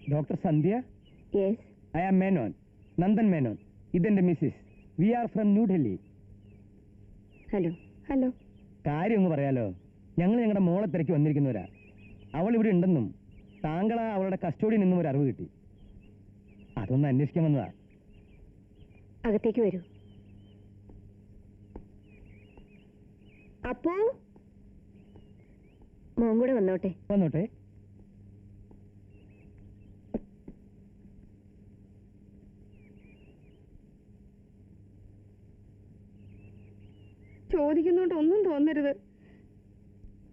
Dr. Sandhya? Yes. I am Menon, Nandan Menon. ഇതെന്റെ Mrs. We are from New Delhi. Hello. Hello. കാര്യം ഒന്ന് പറയാലോ. ഞങ്ങൾ ഞങ്ങളുടെ മോളെ തിരക്കി വന്നിരിക്കുന്നവരാ. അവൾ ഇവിടെ ഉണ്ടെന്നും താങ്കളാ അവളുടെ കസ്റ്റഡിയിൽ നിന്നും ഒരു അറിവ് കിട്ടി. അതൊന്ന് അന്വേഷിക്കാൻ വന്നതാ. അകത്തേക്ക് വരൂ. അപ്പോ മോൻ കൂടെ വന്നോട്ടെ. വന്നോട്ടെ. ചോദിക്കുന്നോണ്ട് ഒന്നും തോന്നരുത്.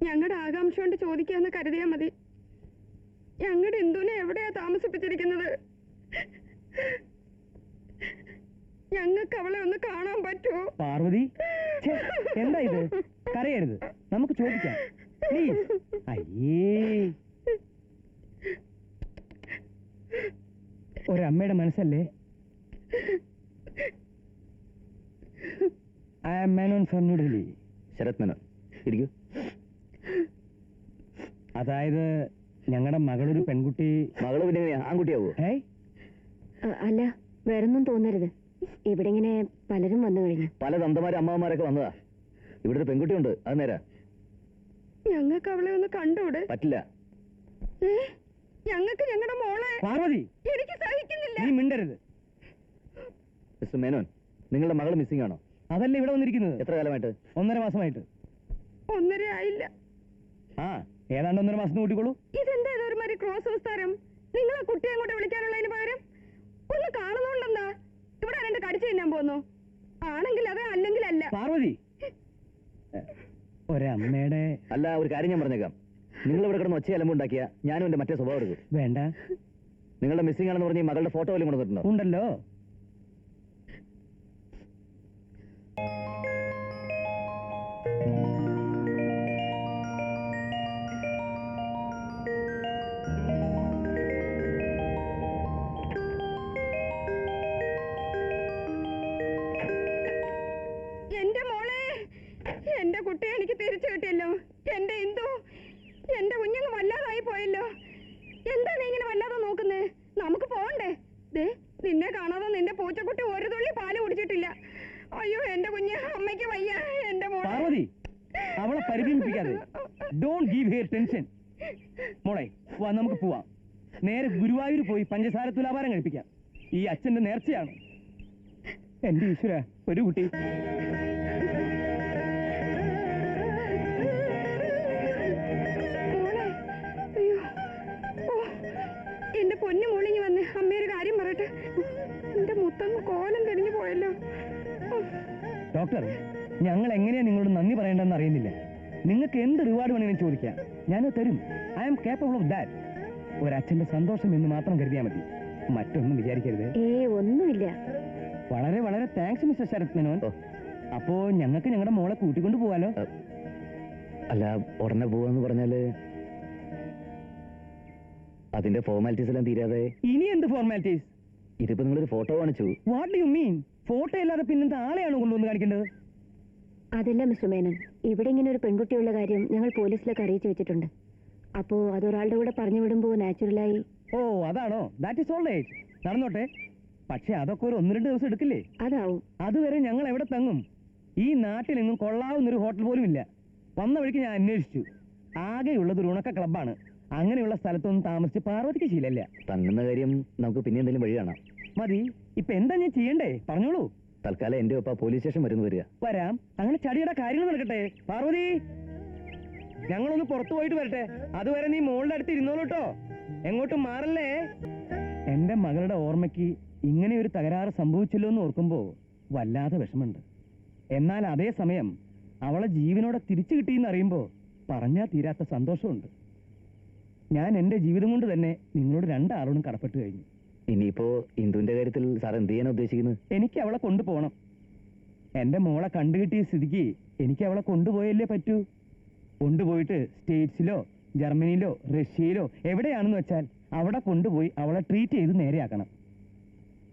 ഞങ്ങളുടെ ആകാംക്ഷ കൊണ്ട് ചോദിക്കാന്ന് കരുതിയാ മതി. ഞങ്ങളുടെ ഇന്ദുവിനെ എവിടെയാ താമസിപ്പിച്ചിരിക്കുന്നത്? ഞങ്ങൾക്ക് അവളെ ഒന്ന് കാണാൻ പറ്റുമോ? പാർവതി, എന്താ ഇത്? കരയരുത്, നമുക്ക് ചോദിക്കാം പ്ലീസ്. അയ്യേ, ഒരമ്മയുടെ മനസ്സല്ലേ. I am Menon from New Delhi. Sarath Menon, ഇരിക്കൂ. അതായത് ഞങ്ങളുടെ മകളൊരു പെൺകുട്ടി. മകള് പിന്നെ ആൺകുട്ടിയാവോ? അല്ല, വേറൊന്നും തോന്നരുത്. ഇവിടെ ഇങ്ങനെ പലരും വന്നു കഴിഞ്ഞു. പല തന്തമാരും അമ്മമാരൊക്കെ വന്നതാ. ഇവിടെ ഒരു പെൺകുട്ടിയുണ്ട്, അത് നേരാ. ഞങ്ങൾക്ക് അവളെ ഒന്ന് കണ്ടൂടെ? പറ്റില്ല. ഞങ്ങൾക്ക് ഞങ്ങളുടെ മോളെ. പാർവതി, എനിക്ക് സഹിക്കുന്നില്ല. നീ മിണ്ടരുത്. മിസ്റ്റർ മേനോൻ, നിങ്ങളുടെ മകൾ മിസ്സിംഗ് ആണോ? അതല്ല ഇവിടെ വന്നിരിക്കുന്നത്. എത്ര കാലമായിട്ട്? 1.5 മാസമായിട്ട്. 1.5 ആയില്ല. ആ, ഏതാണ്ട് 1.5 മാസം കൂട്ടിക്കോളൂ. ഇതെന്താ ഇതൊരുമാതിരി ക്രോസ് വിസ്താരം? നിങ്ങളെ കുട്ടിയെ അങ്ങോട്ട് വിളിക്കാനുള്ളതിന് പകരം ഒന്ന് കാണുന്നോണ്ടെന്താ ഇവിടെ രണ്ട് കടിച്ചു തിന്നാൻ പോന്നു? ആണെങ്കിൽ അതെ, അല്ലെങ്കിൽ അല്ല. പാർവതി, ഒരമ്മയുടെ. അല്ല, ഒരു കാര്യം ഞാൻ പറഞ്ഞേക്കാം. നിങ്ങൾ ഇവിടെ കിടന്ന് ഒച്ച അലമ്പുണ്ടാക്കിയ ഞാനും എന്റെ മറ്റേ സ്വഭാവം എടുക്കും. വേണ്ട. നിങ്ങളുടെ മിസ്സിംഗ് ആണെന്ന് പറഞ്ഞ് മകളുടെ ഫോട്ടോ പോലും കൊണ്ടുവന്നിട്ടുണ്ടോ? ഉണ്ടല്ലോ. എന്റെ മോളെ, എന്റെ കുട്ടിയെ എനിക്ക് തിരിച്ചു കിട്ടിയല്ലോ. എന്റെ ഇന്ദു, എന്റെ കുഞ്ഞങ്ങ് വല്ലാതായി പോയല്ലോ. എന്താ നീ ഇങ്ങനെ വല്ലാതെ നോക്കുന്നേ? നമുക്ക് പോണ്ടേ? ദേ, നിന്നെ കാണാതെ നിന്റെ പൂച്ചക്കുട്ടി ഒരു തുള്ളി പാല് കുടിച്ചിട്ടില്ല. അയ്യോ എന്റെ കുഞ്ഞ്, അമ്മയ്ക്ക് വയ്യ. എന്റെ മോളെ. പാർവതി, അവളെ പരിഭ്രമിപ്പിക്കാതെ. Don't give her tension. മോളെ വാ, നമുക്ക് പോവാം. നേരെ ഗുരുവായൂർ പോയി പഞ്ചസാര തുലാഭാരം കഴിപ്പിക്കാം. ഈ അച്ഛന്റെ നേർച്ചയാണ്. എന്റെ ഈശ്വര, ഒരു കുട്ടി. എന്റെ പൊന്നു മോളിങ്ങി വന്ന് അമ്മയൊരു കാര്യം പറയട്ടെ. എന്റെ മുത്തങ്ങ് കോലം തെളിഞ്ഞു പോയല്ലോ. ഡോക്ടർ, ഞങ്ങൾ എങ്ങനെയാ നിങ്ങളോട് നന്ദി പറയേണ്ടതെന്ന് അറിയുന്നില്ല. നിങ്ങൾക്ക് എന്ത് റിവാർഡ് വേണമെങ്കിലും ചോദിക്കാം, ഞാനത് തരും. I am capable of that. ഒരച്ഛന്റെ സന്തോഷം എന്ന് മാത്രം കരുതിയാൽ മതി, മറ്റൊന്നും വിചാരിക്കരുത്. ഒന്നുമില്ല. വളരെ വളരെ താങ്ക്സ് മിസ്റ്റർ ശരത് മേനോൻ. അപ്പോ ഞങ്ങൾക്ക് ഞങ്ങളുടെ മോളെ കൂട്ടിക്കൊണ്ട് പോവാലോ? അല്ല, ഉടനെ പോവാന്ന് പറഞ്ഞാല് അതിന്റെ ഫോർമാലിറ്റീസ് എല്ലാം തീരാതെ. ഇനി എന്ത് ഫോർമാലിറ്റീസ്? ഇതിപ്പോ നിങ്ങളൊരു ഫോട്ടോ കാണിച്ചു. What do you mean? Photo അല്ലാതെ പിന്നെന്താ ആളെയാണോ കൊണ്ടുവന്ന് കാണിക്കേണ്ടത്? അതല്ല മിസ്റ്റർ മേനൻ, ഇവിടെ ഇങ്ങനെ ഒരു പെൺകുട്ടിയുള്ള കാര്യം ഞങ്ങൾ പോലീസിലൊക്കെ അറിയിച്ചു വെച്ചിട്ടുണ്ട്. അപ്പോ അതൊരാളുടെ കൂടെ പറഞ്ഞു വിടുമ്പോ നാച്ചുറലായി. ഓ, അതാണോ? That is all right. നടന്നോട്ടെ. പക്ഷെ അതൊക്കെ ഒരു 1-2 ദിവസം എടുക്കില്ലേ? അതാവും. അതുവരെ ഞങ്ങൾ എവിടെ തങ്ങും? ഈ നാട്ടിൽ നിന്നും കൊള്ളാവുന്നൊരു ഹോട്ടൽ പോലും ഇല്ല. വന്ന വഴിക്ക് ഞാൻ അന്വേഷിച്ചു. ആകെയുള്ളത് ഒരു ഉണക്ക ക്ലബ്ബാണ്. അങ്ങനെയുള്ള സ്ഥലത്തൊന്നും താമസിച്ച് പാർവതിക്ക് ശീലല്ല. തങ്ങുന്ന കാര്യം നമുക്ക് പിന്നെ എന്തെങ്കിലും വഴി കാണാം. മതി. ഇപ്പൊ എന്താ ഞാൻ ചെയ്യണ്ടേ? പറഞ്ഞോളൂ. തൽക്കാലം എന്റെ ഒപ്പ പോലീസ് സ്റ്റേഷൻ വരുന്നു വരിക. വരാം. അങ്ങനെ ചടിയുടെ കാര്യങ്ങൾ നടക്കട്ടെ. പാർവതി, ഞങ്ങളൊന്ന് പുറത്തു പോയിട്ട് വരട്ടെ. അതുവരെ നീ മോളുടെ അടുത്ത് ഇരുന്നോളൂ കേട്ടോ, എങ്ങോട്ടും മാറല്ലേ. എന്റെ മകളുടെ ഓർമ്മയ്ക്ക് ഇങ്ങനെ ഒരു തകരാറ് സംഭവിച്ചല്ലോ എന്ന് ഓർക്കുമ്പോ വല്ലാതെ വിഷമുണ്ട്. എന്നാൽ അതേ സമയം അവളെ ജീവനോടെ തിരിച്ചു കിട്ടിയെന്ന് അറിയുമ്പോ പറഞ്ഞാൽ തീരാത്ത സന്തോഷമുണ്ട്. ഞാൻ എന്റെ ജീവിതം കൊണ്ട് തന്നെ നിങ്ങളോട് 2 ആളോടും കടപ്പെട്ടു കഴിഞ്ഞു. ഇനിയിപ്പോ ഇന്ദുവിന്റെ കാര്യത്തിൽ സാർ എന്ത് ചെയ്യാനാ ഉദ്ദേശിക്കുന്നത്? എനിക്ക് അവളെ കൊണ്ടുപോകണം. എന്റെ മോളെ കണ്ടുകിട്ടിയ സ്ഥിതിക്ക് എനിക്ക് അവളെ കൊണ്ടുപോയല്ലേ പറ്റൂ. കൊണ്ടുപോയിട്ട് സ്റ്റേറ്റ്സിലോ ജർമ്മനിയിലോ റഷ്യയിലോ എവിടെയാണെന്ന് വെച്ചാൽ അവിടെ കൊണ്ടുപോയി അവളെ ട്രീറ്റ് ചെയ്ത് നേരെയാക്കണം.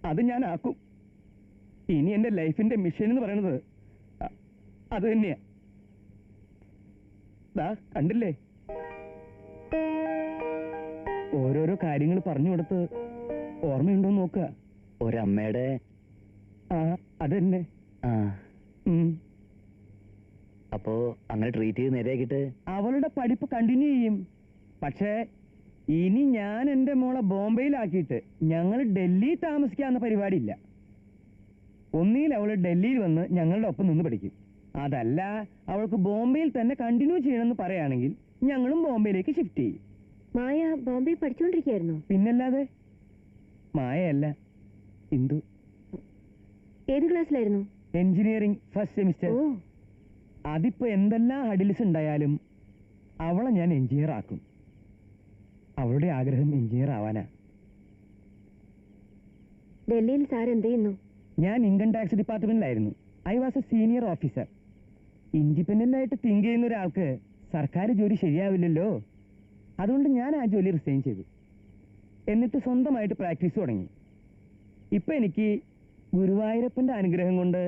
അത് ഞാൻ ആക്കും. ഇനി എന്റെ ലൈഫിന്റെ മിഷൻ എന്ന് പറയുന്നത് അത് തന്നെയാ. കണ്ടില്ലേ, ഓരോ ഓരോരോ കാര്യങ്ങൾ പറഞ്ഞു കൊടുത്ത് ഓർമ്മയുണ്ടോ നോക്കുക. ഒരമ്മയുടെ ആ അത് തന്നെ. ആ ഉം. അപ്പോ അങ്ങനെ ട്രീറ്റ് ചെയ്ത് നേരെയാക്കിട്ട് അവളുടെ പഠിപ്പ് കണ്ടിന്യൂ ചെയ്യും. പക്ഷേ ഇനി ഞാൻ എൻ്റെ മോളെ ബോംബെയിലാക്കിയിട്ട് ഞങ്ങൾ ഡൽഹിയിൽ താമസിക്കാവുന്ന പരിപാടിയില്ല. ഒന്നിയിൽ അവൾ ഡൽഹിയിൽ വന്ന് ഞങ്ങളുടെ ഒപ്പം നിന്ന് പഠിക്കും. അതല്ല അവൾക്ക് ബോംബെയിൽ തന്നെ കണ്ടിന്യൂ ചെയ്യണമെന്ന് പറയുകയാണെങ്കിൽ ഞങ്ങളും ബോംബെയിലേക്ക് ഷിഫ്റ്റ് ചെയ്യും. മായ ബോംബെ പഠിച്ചുകൊണ്ടിരിക്കുകയായിരുന്നോ? പിന്നല്ലാതെ. മായയല്ല, ഇന്ദു. ഏത് ക്ലാസ്സിലായിരുന്നു? Engineering first semester. ഓ, അതിപ്പോ എന്തെല്ലാം ഹഡിൽസ് ഉണ്ടായാലും അവളെ ഞാൻ എഞ്ചിനീയർ ആക്കും. അവളുടെ ആഗ്രഹം എഞ്ചിനീയർ ആവാനാ. ഡൽഹിയിൽ സാർ എന്ത് ചെയ്യുന്നു? ഞാൻ ഇൻകം ടാക്സ് ഡിപ്പാർട്ട്മെന്റിലായിരുന്നു. I was a senior officer. Independent ആയിട്ട് തിങ്ക് ചെയ്യുന്ന ഒരാൾക്ക് സർക്കാർ ജോലി ശരിയാവില്ലല്ലോ. അതുകൊണ്ട് ഞാൻ ആ ജോലി റിസൈൻ ചെയ്തു. എന്നിട്ട് സ്വന്തമായിട്ട് പ്രാക്ടീസ് തുടങ്ങി. ഇപ്പൊ എനിക്ക് ഗുരുവായൂരപ്പന്റെ അനുഗ്രഹം കൊണ്ട്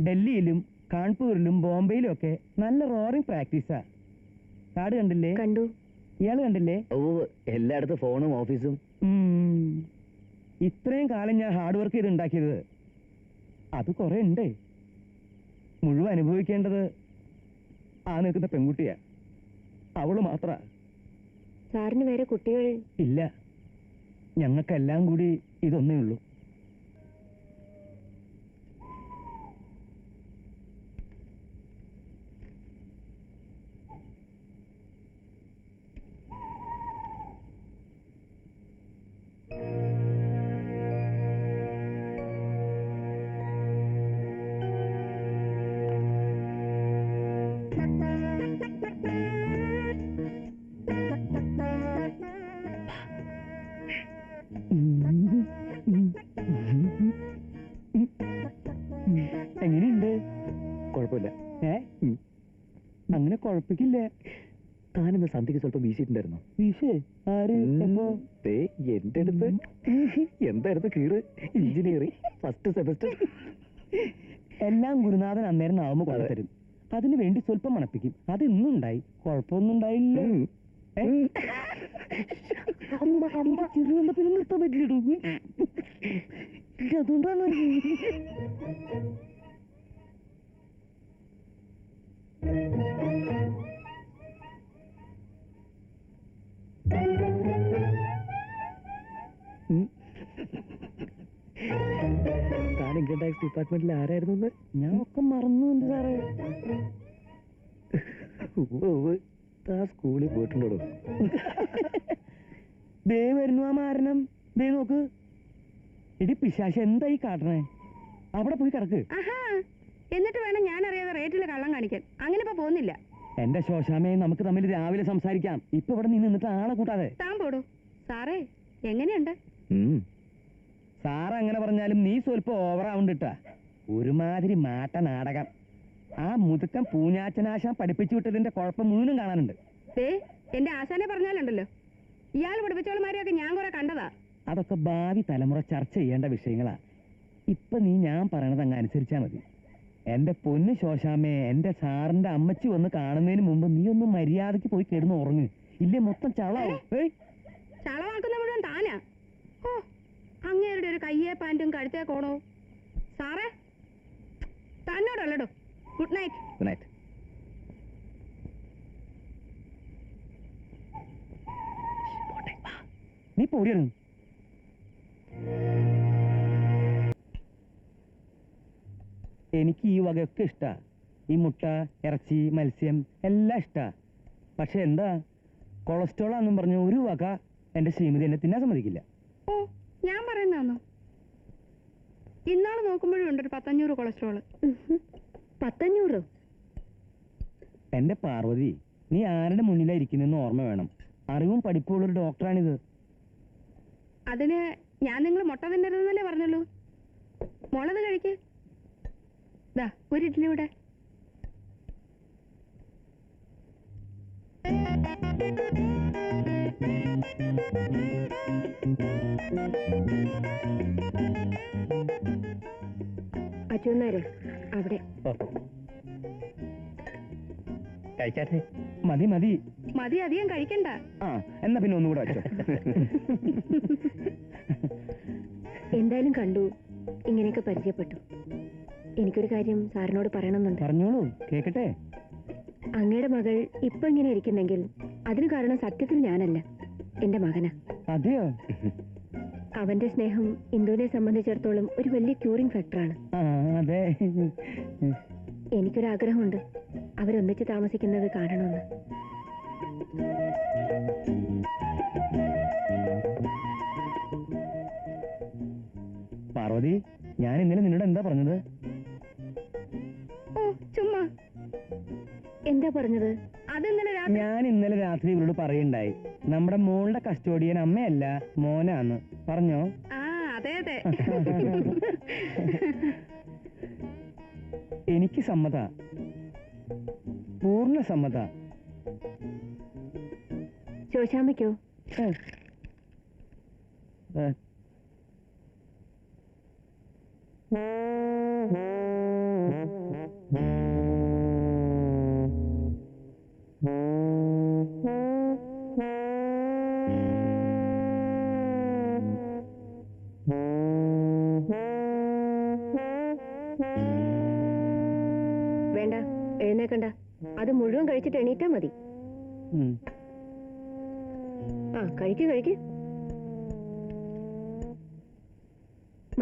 ഡൽഹിയിലും കാൺപൂരിലും ബോംബെയിലും ഒക്കെ നല്ല റോറിംഗ് പ്രാക്ടീസാ. കാർഡ് കണ്ടില്ലേ? കണ്ടു. ഇയാള് കണ്ടില്ലേ? ഓ എല്ലായിടത്തും ഫോണും ഓഫീസും. ഇത്രയും കാലം ഞാൻ ഹാർഡ് വർക്ക് ചെയ്ത് ഉണ്ടാക്കിയത് അത് കുറെ ഉണ്ട്. മുഴുവൻ അനുഭവിക്കേണ്ടത് ആ നിൽക്കുന്ന പെൺകുട്ടിയാ. അവള് മാത്ര. സാറിന് വേറെ കുട്ടികൾ? ഇല്ല, ഞങ്ങൾക്കെല്ലാം കൂടി ഇതൊന്നേ ഉള്ളൂ. എങ്ങനെയുണ്ട്? കുഴപ്പമില്ല. അങ്ങനെ കുഴപ്പിക്കില്ല. താനെന്ന് സന്ധ്യക്ക് സ്വല്പം വീശിയിട്ടുണ്ടായിരുന്നു. വീശേ? ആര്? എപ്പോ? എന്റെ അടുത്ത് എന്തായിരുന്നു കീറ്? Engineering first semester. എല്ലാം ഗുരുനാഥൻ അന്നേരം നാവുമ്പോ കൊണ്ടുതരും. അതിനു വേണ്ടി സ്വല്പം മണപ്പിക്കും. അത് ഇന്നും ഉണ്ടായി. കുഴപ്പമൊന്നും ഉണ്ടായില്ല. ചെറുവന്നപ്പിന് നിർത്താൻ പറ്റില്ലടൂ. അതുകൊണ്ടാണ്. താൻ ഇൻകം ടാക്സ് ഡിപ്പാർട്ട്മെന്റിൽ ആരായിരുന്നു? ഞാൻ ഒക്കെ മറന്നു എന്റെ സാറേ. താ സ്കൂളിൽ പോയിട്ടുണ്ടോ? ദേ വരുന്നു ആ മാരണം. ദേ നോക്ക്. ഇടി പിശാശ എന്തായി കാട്ടണേ? അവിടെ പോയി കിടക്ക്. എന്നിട്ട് വേണം ഞാൻ അറിയാതെ റേറ്റിൽ കള്ളം കാണിക്കാൻ. അങ്ങനെ ഇപ്പൊ പോകുന്നില്ല. എന്റെ ശോശാമേ, നമുക്ക് തമ്മിൽ രാവിലെ സംസാരിക്കാം. ഇപ്പൊ ഇവിടെ നീ നിന്നിട്ട് ആളെ കൂട്ടാതെ. താൻ പോടൂ. സാറേ എങ്ങനെയുണ്ട്? സാറ് അങ്ങനെ പറഞ്ഞാലും നീ സ്വല്പം ഓവറാവുണ്ടിട്ടാ. ഒരുമാതിരി മാട്ട നാടകം. ആ മുതുക്കം പൂഞ്ഞാച്ചനാശാൻ പഠിപ്പിച്ചു വിട്ടതിന്റെ കുഴപ്പം മുഴുവനും കാണാനുണ്ട്. എന്റെ ആശാനെ പറഞ്ഞാലുണ്ടല്ലോ, ഇയാൾ പഠിപ്പിച്ചോളമാരെയൊക്കെ ഞാൻ കുറെ കണ്ടതാ. അതൊക്കെ ഭാവി തലമുറ ചർച്ച ചെയ്യേണ്ട വിഷയങ്ങളാ. ഇപ്പൊ നീ ഞാൻ പറയണത് അങ്ങ് അനുസരിച്ചാ മതി. എന്റെ പൊന്ന് ശോശാമേ, എന്റെ സാറിന്റെ അമ്മച്ചി വന്ന് കാണുന്നതിന് മുമ്പ് നീ ഒന്ന് മര്യാദക്ക് പോയി കിടന്ന് ഉറങ്ങ്. ഇല്ലേ മൊത്തം ചളാവും. ചളവാക്കുന്ന മുഴുവൻ താനാ. ഓ, അങ്ങേരുടെ ഒരു കയ്യേ പാൻറ്റും കഴുത്തേ കോണോ. സാറേ തന്നോടല്ലടോ. Good night. Good night. നീ പോടിയാണ്. എനിക്ക് ഈ വകയൊക്കെ ഇഷ്ടാ. ഈ മുട്ട, ഇറച്ചി, മത്സ്യം എല്ലാം ഇഷ്ടാ. പക്ഷെ എന്താ, കൊളസ്ട്രോളാന്നും പറഞ്ഞ ഒരു വക എന്റെ ശ്രീമതി എന്നെ തിന്നാൻ സമ്മതിക്കില്ല. ഓ, ഞാൻ പറയുന്നതാണോ? ഇന്നാള് നോക്കുമ്പോഴും ഉണ്ട് ഒരു 500 കൊളസ്ട്രോള്. 500? എന്റെ പാർവതി, നീ ആരുടെ മുന്നിലായിരിക്കുന്നെന്ന് ഓർമ്മ വേണം. അറിവും പഠിപ്പുള്ളൊരു ഡോക്ടറാണിത്. അതിന് ഞാൻ നിങ്ങൾ മുട്ട തിന്നരുതെന്നല്ലേ പറഞ്ഞുള്ളൂ. മുളത് കഴിക്ക്. ദാ ഒരു ഇഡ്ഡലി ഇവിടെ. അച്ഛനാരെ അവിടെ. കഴിച്ചാട്ടെ. മതി മതി. മതി, അധികം കഴിക്കണ്ട. ആ എന്നാ പിന്നെ ഒന്നുകൂടെ വെച്ചോ. എന്തായാലും കണ്ടു, ഇങ്ങനെയൊക്കെ പരിചയപ്പെട്ടു. എനിക്കൊരു കാര്യം സാറിനോട് പറയണമെന്നുണ്ട്. പറഞ്ഞോളൂ, കേക്കട്ടെ. അങ്ങയുടെ മകൾ ഇപ്പൊ ഇങ്ങനെ ഇരിക്കുന്നെങ്കിൽ അതിന് കാരണം സത്യത്തിൽ ഞാനല്ല, എന്റെ മകനാ. അതെയോ? അവന്റെ സ്നേഹം ഇന്ദുവിനെ സംബന്ധിച്ചിടത്തോളം ഒരു വലിയ ക്യൂറിംഗ് ഫാക്ടറാണ്. ആ അതെ. എനിക്കൊരാഗ്രഹമുണ്ട് അവരൊന്നിച്ച് താമസിക്കുന്നത് കാണണമെന്ന്. പാർവതി, ഞാൻ ഇന്നലെ നിന്നോട് എന്താ പറഞ്ഞത്? ഓ ചുമ്മാ. എന്താ പറഞ്ഞത്? ഞാൻ ഇന്നലെ രാത്രി ഇവരോട് പറയുണ്ടായി, നമ്മുടെ മോളുടെ കസ്റ്റോഡിയൻ അമ്മയല്ല മോനാന്ന്. പറഞ്ഞോ? ആ അതെ അതെ. എനിക്ക് സമ്മത, പൂർണ്ണ സമ്മത. ശോശാമ്മയ്ക്കോ? വേണ്ട, എഴുന്നേക്കണ്ട. അത് മുഴുവൻ കഴിച്ചിട്ട് എണീറ്റാ മതി. ആ കഴിക്ക്.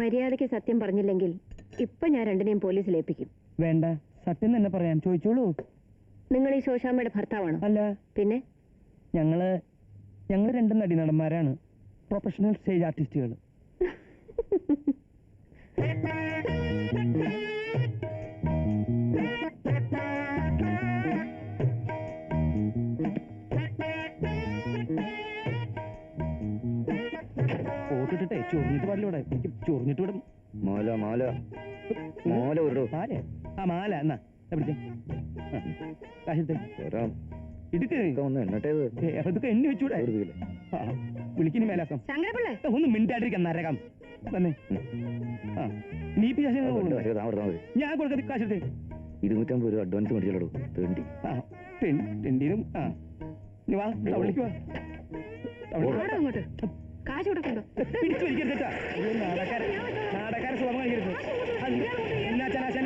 മര്യാദയ്ക്ക് സത്യം പറഞ്ഞില്ലെങ്കിൽ ഇപ്പൊ ഞാൻ രണ്ടിനെയും പോലീസിൽ ഏൽപ്പിക്കും. വേണ്ട, സത്യം തന്നെ പറയാം, ചോദിച്ചോളൂ. നിങ്ങൾ ഈ ശോശാമ്മയുടെ ഭർത്താവാണോ? അല്ല. പിന്നെ? ഞങ്ങള് രണ്ടും നടന്മാരാണ്, പ്രൊഫഷണൽ സ്റ്റേജ് ആർട്ടിസ്റ്റുകൾ. പോട്ടിട്ടെ ചൊറിഞ്ഞിട്ട് പാടില്ല, എനിക്ക് ചൊറിഞ്ഞിട്ട് വിടും. മാല മാല മാല ഒരു മാല. ആ മാല എന്നാ പിടിച്ചേ. ഒന്ന് എണ്ണട്ടേത് അതൊക്കെ എണ്ണി വെച്ചൂടെ? വിളിക്കിനി മേലാക്കാം. ശങ്കരപിള്ള ഒന്ന് മിണ്ടായിട്ടിരിക്കാം, നരകം തന്നെ. ആ നീ ഞാൻ കൊടുക്കത് കാശെടുത്തേ. 250 രൂപ അഡ്വാൻസ് മേടിച്ചോളൂ. ടെണ്ടിനും. ആ നീ വാ, ടൗണിലേക്ക് വാ. അങ്ങോട്ട് കാശ് കൊടുക്കണ്ടോ? പിടിച്ചു വലിക്കരുത്. നാടക്കാരെ സ്വഭാവം കഴിക്കരുത്. എന്നാ ചനാശാൻ